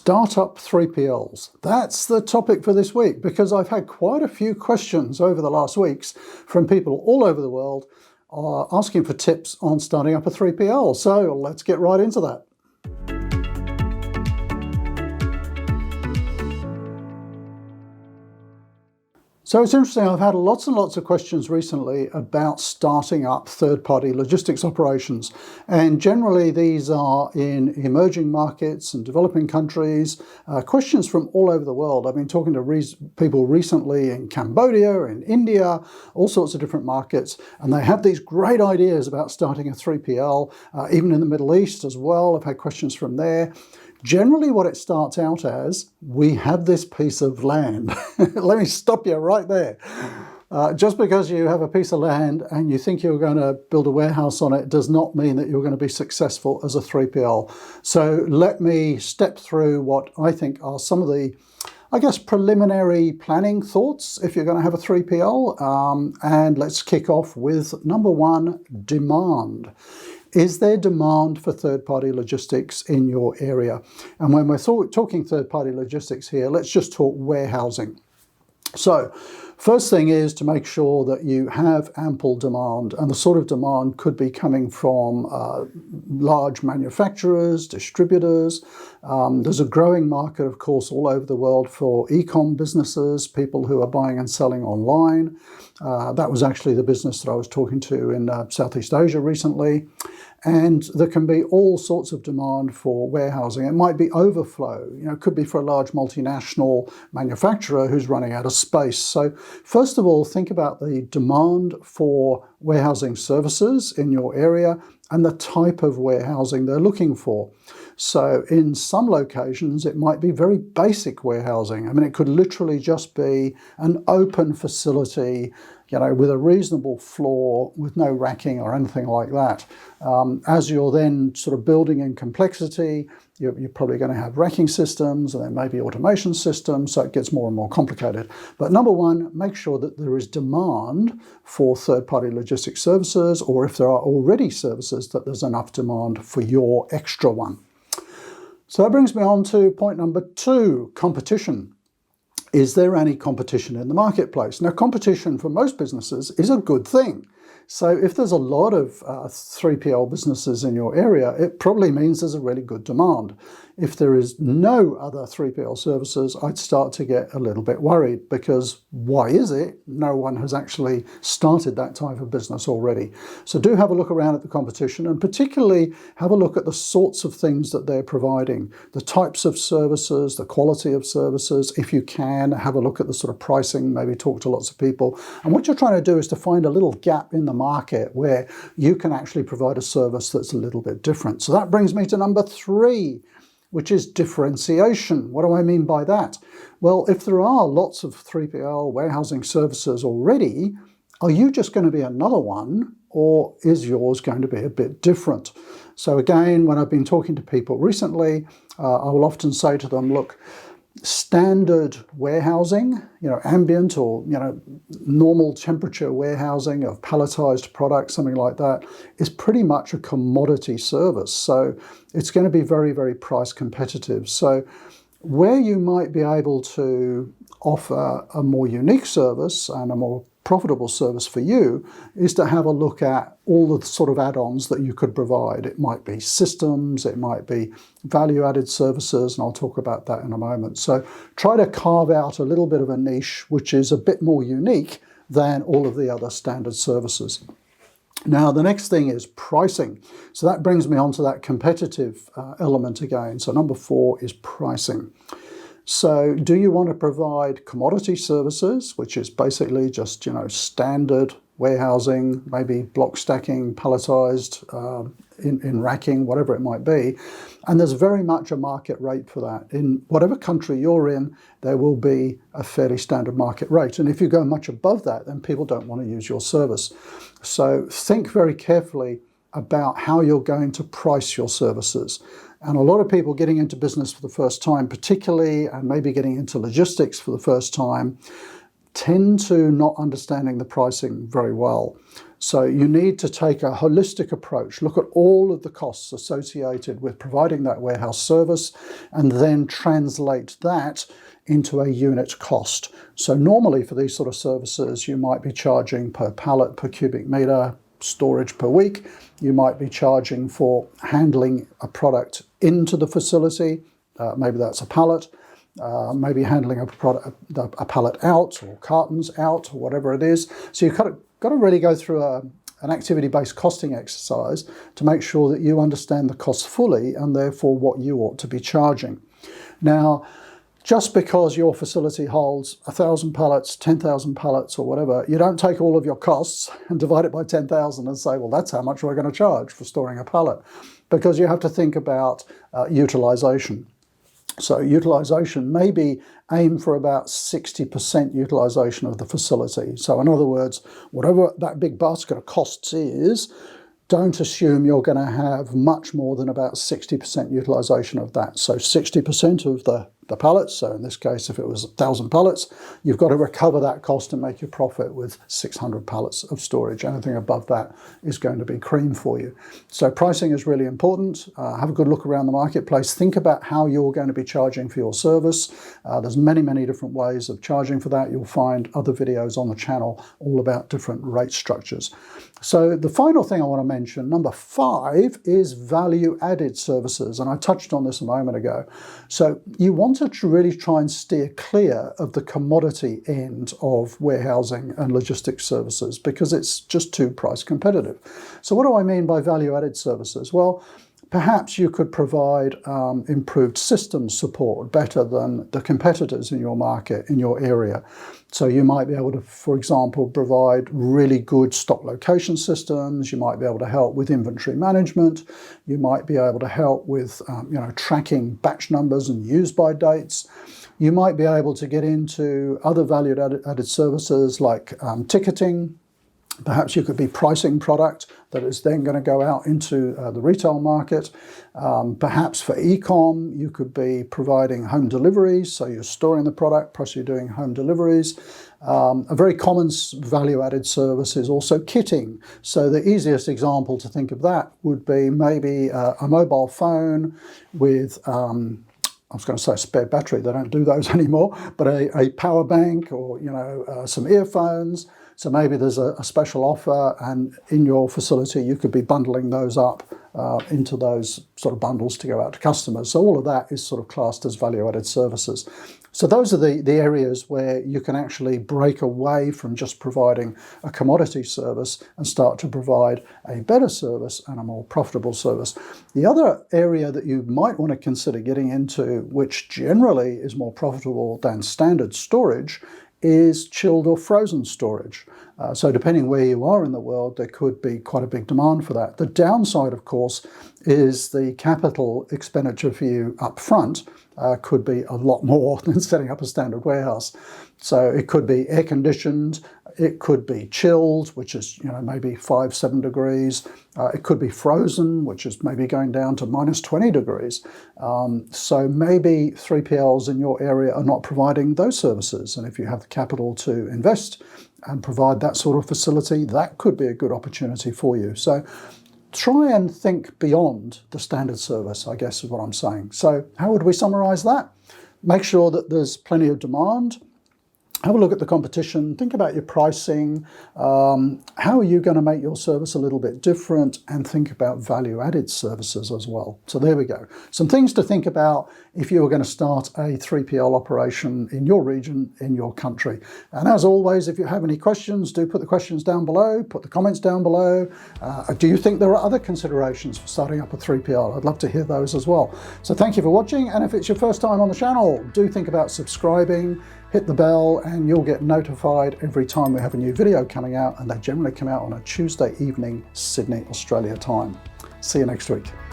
Startup 3PLs. That's the topic for this week because I've had quite a few questions over the last weeks from people all over the world asking for tips on starting up a 3PL. So let's get right into that. So it's interesting, I've had lots and lots of questions recently about starting up third-party logistics operations. And generally these are in emerging markets and developing countries, questions from all over the world. I've been talking to people recently in Cambodia, in India, all sorts of different markets, and they have these great ideas about starting a 3PL, even in the Middle East as well. I've had questions from there. Generally what it starts out as, we have this piece of land. Let me stop you right there. Just because you have a piece of land and you think you're going to build a warehouse on it does not mean that you're going to be successful as a 3PL. So let me step through what I think are some of the, preliminary planning thoughts if you're going to have a 3PL. And let's kick off with number one, demand. Is there demand for third-party logistics in your area? And when we're talking third-party logistics here, let's just talk warehousing. So first thing is to make sure that you have ample demand, and the sort of demand could be coming from large manufacturers, distributors. There's a growing market, of course, all over the world for e-com businesses, people who are buying and selling online. That was actually the business that I was talking to in Southeast Asia recently. And there can be all sorts of demand for warehousing. It might be overflow, it could be for a large multinational manufacturer who's running out of space. So first of all, think about the demand for warehousing services in your area and the type of warehousing they're looking for. So in some locations, it might be very basic warehousing. It could literally just be an open facility, with a reasonable floor, with no racking or anything like that. As you're then sort of building in complexity, you're probably going to have racking systems and then maybe automation systems, so it gets more and more complicated. But number one, make sure that there is demand for third-party logistics services, or if there are already services, that there's enough demand for your extra one. So that brings me on to point number two, competition. Is there any competition in the marketplace? Now, competition for most businesses is a good thing. So if there's a lot of 3PL businesses in your area, it probably means there's a really good demand. If there is no other 3PL services, I'd start to get a little bit worried, because why is it no one has actually started that type of business already? So do have a look around at the competition, and particularly have a look at the sorts of things that they're providing, the types of services, the quality of services. If you can, have a look at the sort of pricing, maybe talk to lots of people. And what you're trying to do is to find a little gap in the market where you can actually provide a service that's a little bit different. So that brings me to number three, which is differentiation. What do I mean by that? Well, if there are lots of 3PL warehousing services already, are you just going to be another one, or is yours going to be a bit different? So again, when I've been talking to people recently, I will often say to them, look, standard warehousing, ambient or, normal temperature warehousing of palletized products, something like that, is pretty much a commodity service. So it's going to be very, very price competitive. So where you might be able to offer a more unique service and a more profitable service for you is to have a look at all the sort of add-ons that you could provide. It might be systems, it might be value-added services, and I'll talk about that in a moment. So try to carve out a little bit of a niche which is a bit more unique than all of the other standard services. Now, the next thing is pricing. So that brings me on to that competitive element again. So number four is pricing. So do you want to provide commodity services, which is basically just, standard warehousing, maybe block stacking, palletized, in racking, whatever it might be. And there's very much a market rate for that. In whatever country you're in, there will be a fairly standard market rate. And if you go much above that, then people don't want to use your service. So think very carefully about how you're going to price your services. And a lot of people getting into business for the first time, particularly, and maybe getting into logistics for the first time, tend to not understanding the pricing very well. So you need to take a holistic approach, look at all of the costs associated with providing that warehouse service, and then translate that into a unit cost. So normally for these sort of services, you might be charging per pallet, per cubic meter, storage per week. You might be charging for handling a product into the facility. Maybe that's a pallet. Maybe handling a pallet out, or cartons out, or whatever it is. So you've got to really go through an activity-based costing exercise to make sure that you understand the cost fully and therefore what you ought to be charging. Now, just because your facility holds 1,000 pallets, 10,000 pallets or whatever, you don't take all of your costs and divide it by 10,000 and say, well, that's how much we're going to charge for storing a pallet. Because you have to think about utilization. So utilization, maybe aim for about 60% utilization of the facility. So in other words, whatever that big basket of costs is, don't assume you're going to have much more than about 60% utilization of that. So 60% of the pallets, so in this case, if it was 1,000 pallets, you've got to recover that cost and make your profit with 600 pallets of storage. Anything above that is going to be cream for you. So pricing is really important. Have a good look around the marketplace. Think about how you're going to be charging for your service. There's many, many different ways of charging for that. You'll find other videos on the channel all about different rate structures. So the final thing I want to mention, number 5, is value-added services. And I touched on this a moment ago. So you want to really try and steer clear of the commodity end of warehousing and logistics services because it's just too price competitive. So what do I mean by value-added services? Well, perhaps you could provide improved system support better than the competitors in your market, in your area. So you might be able to, for example, provide really good stock location systems. You might be able to help with inventory management. You might be able to help with tracking batch numbers and use-by dates. You might be able to get into other value-added services like ticketing. Perhaps you could be pricing product that is then going to go out into the retail market. Perhaps for e-com, you could be providing home deliveries. So you're storing the product, plus you're doing home deliveries. A very common value-added service is also kitting. So the easiest example to think of that would be maybe a mobile phone with I was going to say a spare battery, they don't do those anymore, but a power bank or some earphones. So maybe there's a special offer, and in your facility you could be bundling those up into those sort of bundles to go out to customers. So all of that is sort of classed as value-added services. So those are the areas where you can actually break away from just providing a commodity service and start to provide a better service and a more profitable service. The other area that you might want to consider getting into, which generally is more profitable than standard storage, is chilled or frozen storage. So depending where you are in the world, there could be quite a big demand for that. The downside, of course, is the capital expenditure for you up front could be a lot more than setting up a standard warehouse. So it could be air conditioned, it could be chilled, which is maybe 5-7 degrees. It could be frozen, which is maybe going down to -20 degrees. So maybe 3PLs in your area are not providing those services. And if you have the capital to invest and provide that sort of facility, that could be a good opportunity for you. So try and think beyond the standard service, I guess is what I'm saying. So how would we summarize that? Make sure that there's plenty of demand. Have a look at the competition, think about your pricing, how are you going to make your service a little bit different, and think about value-added services as well. So there we go. Some things to think about if you were going to start a 3PL operation in your region, in your country. And as always, if you have any questions, do put the questions down below, put the comments down below. Do you think there are other considerations for starting up a 3PL? I'd love to hear those as well. So thank you for watching, and if it's your first time on the channel, do think about subscribing. Hit the bell and you'll get notified every time we have a new video coming out, and they generally come out on a Tuesday evening, Sydney, Australia time. See you next week.